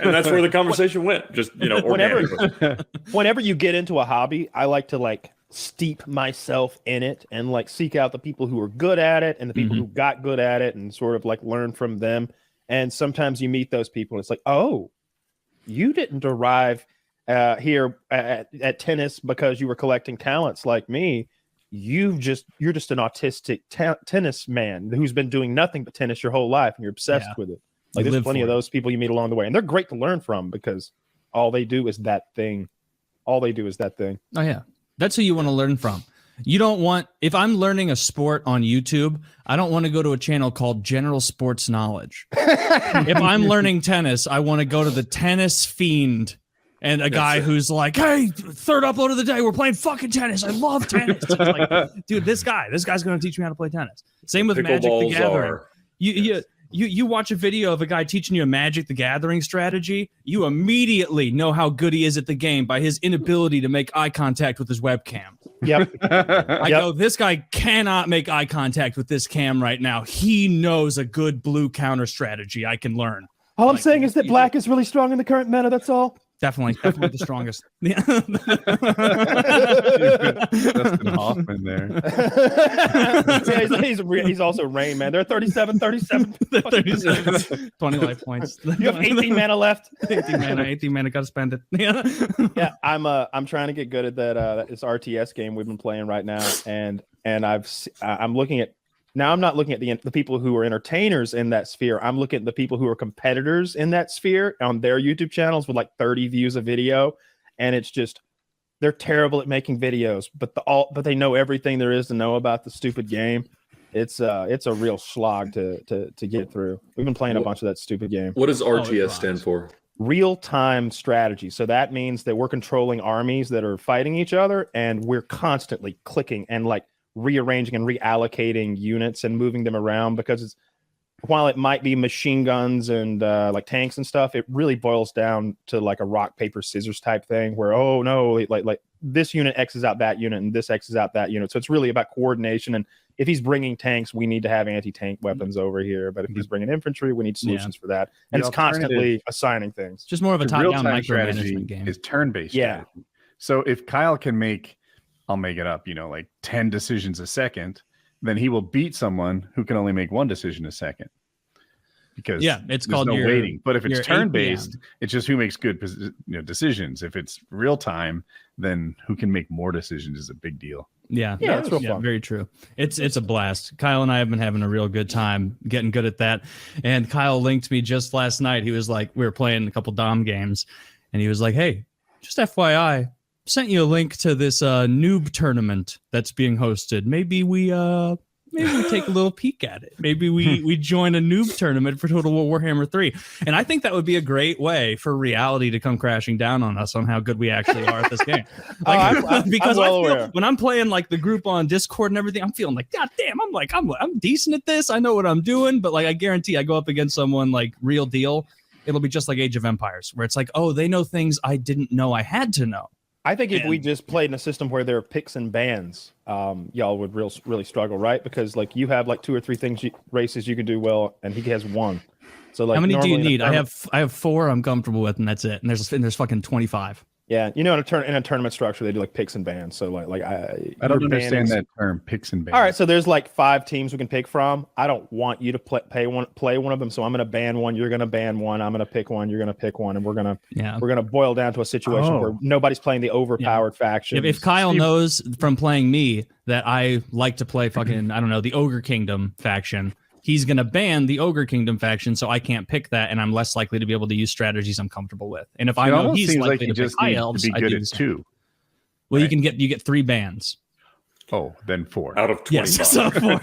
And that's where the conversation went. Just, organically. Whenever you get into a hobby, I like to like steep myself in it and like seek out the people who are good at it and the people who got good at it and sort of like learn from them. And sometimes you meet those people and it's like, oh, you didn't arrive here at tennis because you were collecting talents like me. You're just an autistic tennis man who's been doing nothing but tennis your whole life and you're obsessed with it. Like there's plenty of those people you meet along the way and they're great to learn from because all they do is that thing. Oh yeah. That's who you want to learn from. You don't want, if I'm learning a sport on YouTube, I don't want to go to a channel called General Sports Knowledge. If I'm learning tennis, I want to go to the Tennis Fiend and a guy who's like, hey, third upload of the day, we're playing fucking tennis. I love tennis. It's like, dude, this guy's going to teach me how to play tennis. Same with Magic the Gathering. You watch a video of a guy teaching you a Magic the Gathering strategy, you immediately know how good he is at the game by his inability to make eye contact with his webcam. Yep. I go, this guy cannot make eye contact with this cam right now. He knows a good blue counter strategy I can learn. All I'm saying is that black is really strong in the current meta, that's all. Definitely the strongest. Dustin Hoffman there. He's also Rain Man. They're 37. 20 life points. You have 18 mana left. 18 mana, gotta spend it. Yeah, I'm trying to get good at that. This RTS game we've been playing right now, and I'm looking at. Now I'm not looking at the people who are entertainers in that sphere. I'm looking at the people who are competitors in that sphere on their YouTube channels with like 30 views a video, and it's just they're terrible at making videos, but they know everything there is to know about the stupid game. It's a real slog to get through. We've been playing a bunch of that stupid game. What does RTS stand for? Real-time strategy. So that means that we're controlling armies that are fighting each other, and we're constantly clicking and like rearranging and reallocating units and moving them around because while it might be machine guns and like tanks and stuff, it really boils down to like a rock paper scissors type thing where like this unit X's out that unit and this X's out that unit. So it's really about coordination. And if he's bringing tanks, we need to have anti-tank weapons over here. But if he's bringing infantry, we need solutions for that. And it's constantly assigning things. Just more of a top-down micromanagement game. Is turn-based strategy. So if Kyle can make, I'll make it up, like 10 decisions a second, then he will beat someone who can only make one decision a second. Because it's called no waiting. But if it's turn-based, it's just who makes good decisions. If it's real time, then who can make more decisions is a big deal. It's real fun. Very true. It's a blast. Kyle and I have been having a real good time getting good at that. And Kyle linked me just last night. He was like, we were playing a couple Dom games, and he was like, hey, just FYI, sent you a link to this noob tournament that's being hosted. Maybe we take a little peek at it. Maybe we join a noob tournament for Total War Warhammer 3. And I think that would be a great way for reality to come crashing down on us on how good we actually are at this game. Because when I'm playing like the group on Discord and everything, I'm feeling like, God damn, I'm decent at this. I know what I'm doing, but like I guarantee I go up against someone like real deal, it'll be just like Age of Empires, where it's like, oh, they know things I didn't know I had to know. I think if we just played in a system where there are picks and bans, y'all would really struggle, right? Because like you have like 2 or 3 races you can do well, and he has 1. So like, how many do you need? I have 4 I'm comfortable with, and that's it. And there's fucking 25. Yeah, in a tournament structure, they do like picks and bans. So like I don't understand that term, picks and bans. All right, so there's like 5 teams we can pick from. I don't want you to play one of them, so I'm going to ban one. You're going to ban one. I'm going to pick one. You're going to pick one, and we're gonna boil down to a situation where nobody's playing the overpowered faction. If Kyle knows from playing me that I like to play fucking the Ogre Kingdom faction, he's going to ban the Ogre Kingdom faction, so I can't pick that, and I'm less likely to be able to use strategies I'm comfortable with. And if I know he's likely to pick high elves, I do the 2. Well, right? you get 3 bans. Oh, then 4 out of 25. Yes, so 4.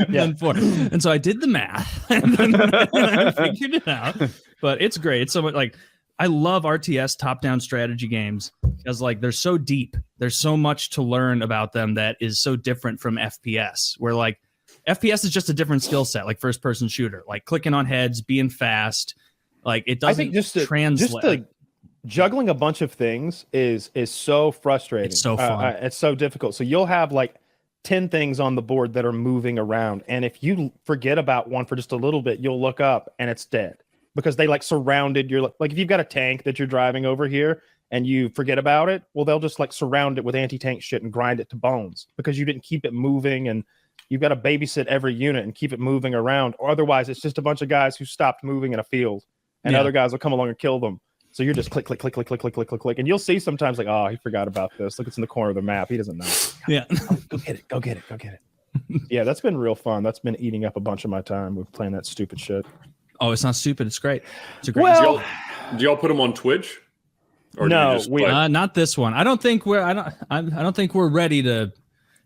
Then 4. And so I did the math, and then I figured it out. But it's great. It's so much like I love RTS top-down strategy games because like they're so deep. There's so much to learn about them that is so different from FPS, where like FPS is just a different skill set, like first-person shooter, like clicking on heads, being fast. Like it doesn't translate. Juggling a bunch of things is so frustrating. It's so fun. It's so difficult. So you'll have like 10 things on the board that are moving around, and if you forget about one for just a little bit, you'll look up and it's dead. because they like surrounded your, like if you've got a tank that you're driving over here and you forget about it, well, they'll just like surround it with anti-tank shit and grind it to bones because you didn't keep it moving, and you've got to babysit every unit and keep it moving around, or otherwise it's just a bunch of guys who stopped moving in a field, and other guys will come along and kill them. So you're just click, click, click, click, click, click, click, click, click, and you'll see sometimes like, oh, he forgot about this. Look, it's in the corner of the map. He doesn't know. Yeah. Go get it. Go get it. Go get it. Yeah, that's been real fun. That's been eating up a bunch of my time with playing that stupid shit. Oh, it's not stupid. It's great. It's a great. Well, do y'all put them on Twitch? Or no, we not this one. I don't think we're. I don't think we're ready to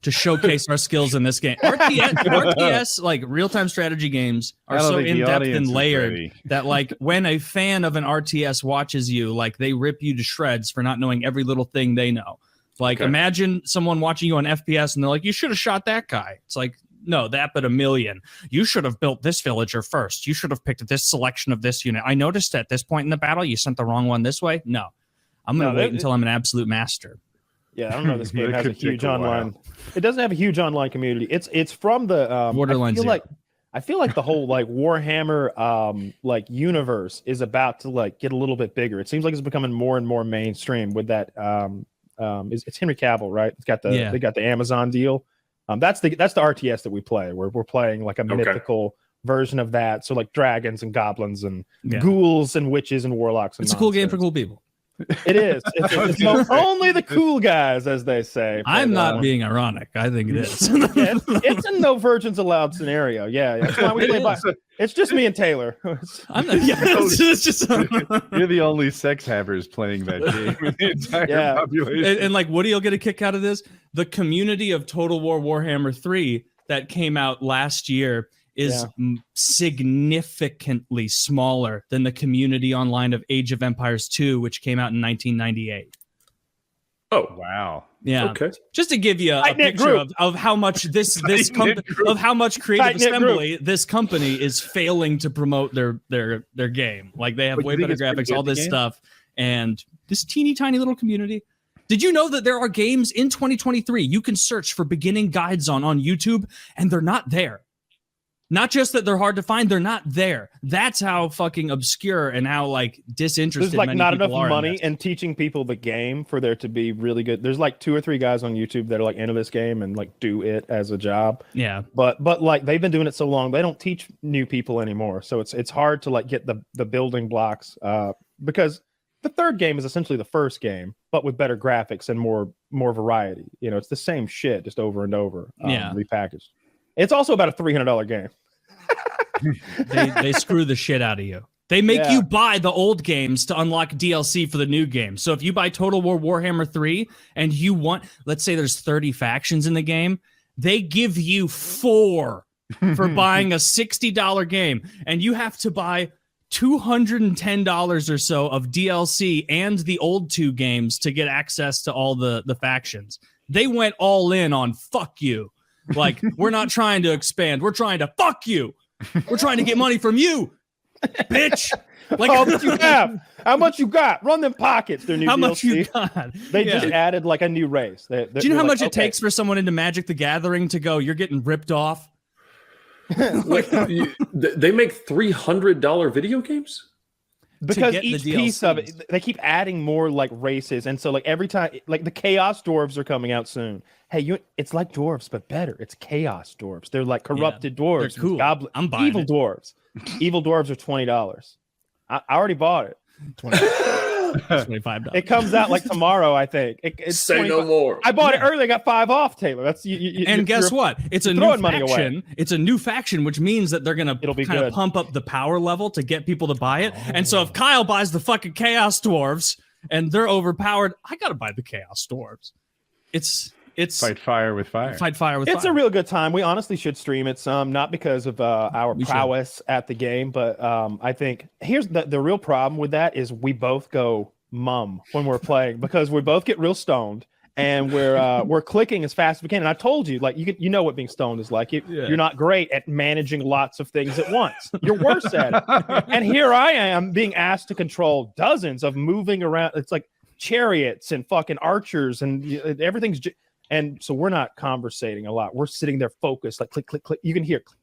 showcase our skills in this game. RTS, like real-time strategy games, are so in-depth and layered that like when a fan of an RTS watches you, like they rip you to shreds for not knowing every little thing they know. Like imagine someone watching you on FPS and they're like, you should have shot that guy. It's like, no, that but a million. You should have built this villager first. You should have picked this selection of this unit. I noticed at this point in the battle, you sent the wrong one this way. No, I'm going to wait until I'm an absolute master. Yeah, I don't know. This game has a huge online. It doesn't have a huge online community. It's from the Borderlands. I feel like the whole like Warhammer like universe is about to like get a little bit bigger. It seems like it's becoming more and more mainstream with that. It's Henry Cavill, right? It's got they got the Amazon deal. That's the RTS that we play. We're playing like a mythical version of that. So like dragons and goblins and ghouls and witches and warlocks. And it's a cool game for cool people. It is. It's only the cool guys, as they say. I'm not being ironic. I think it is. It's a no virgins allowed scenario. Yeah, that's why we play by. It's just me and Taylor. It's just you're the only sex havers playing that game in the entire population. And like, Woody will get a kick out of this. The community of Total War Warhammer 3 that came out last year is significantly smaller than the community online of Age of Empires 2, which came out in 1998. Oh, wow. Yeah. Okay. Just to give you a picture of how much this of how much Creative Assembly this company is failing to promote their game. Like they have way better graphics, all this stuff, and this teeny tiny little community. Did you know that there are games in 2023 you can search for beginning guides on YouTube and they're not there? Not just that they're hard to find, they're not there. That's how fucking obscure and how like disinterested. There's like many not people enough are money in teaching people the game for there to be really good. There's like 2 or 3 guys on YouTube that are like into this game and like do it as a job. Yeah. But like they've been doing it so long, they don't teach new people anymore. So it's hard to like get the building blocks because the third game is essentially the first game, but with better graphics and more variety. You know, it's the same shit just over and over. Repackaged. It's also about a $300 game. they screw the shit out of you. They make you buy the old games to unlock DLC for the new game. So if you buy Total War Warhammer 3 and you want, let's say there's 30 factions in the game, they give you 4 for buying a $60 game, and you have to buy $210 or so of DLC and the old 2 games to get access to all the factions. They went all in on fuck you. Like, we're not trying to expand. We're trying to fuck you. We're trying to get money from you, bitch. Like, how much you have? How much you got? Run them pockets. Their new how DLC. Much you got? They just added like a new race. Do you know how much it takes for someone into Magic the Gathering to go, you're getting ripped off? Like, they make $300 video games? Because each piece of it, they keep adding more like races, and so like every time, like the Chaos Dwarves are coming out soon. Hey, it's like dwarves but better. It's Chaos Dwarves. They're like corrupted dwarves. They're cool. I'm buying evil dwarves. Evil dwarves are $20. I already bought it. $25. It comes out like tomorrow, I think. It's Say 25. No more. I bought it early. I got 5 off, Taylor. That's and guess what? It's a new faction. It's a new faction, which means that they're gonna kind of pump up the power level to get people to buy it. And so if Kyle buys the fucking Chaos Dwarves and they're overpowered, I gotta buy the Chaos Dwarves. It's fight fire with fire. Fight fire with fire. It's a real good time. We honestly should stream it some, not because of our prowess at the game, but I think here's the real problem with that is we both go mum when we're playing because we both get real stoned and we're clicking as fast as we can. And I told you, like you know what being stoned is like. You're not great at managing lots of things at once. You're worse at it. And here I am being asked to control dozens of moving around. It's like chariots and fucking archers and everything's. And so we're not conversating a lot. We're sitting there focused, like click, click, click. You can hear click,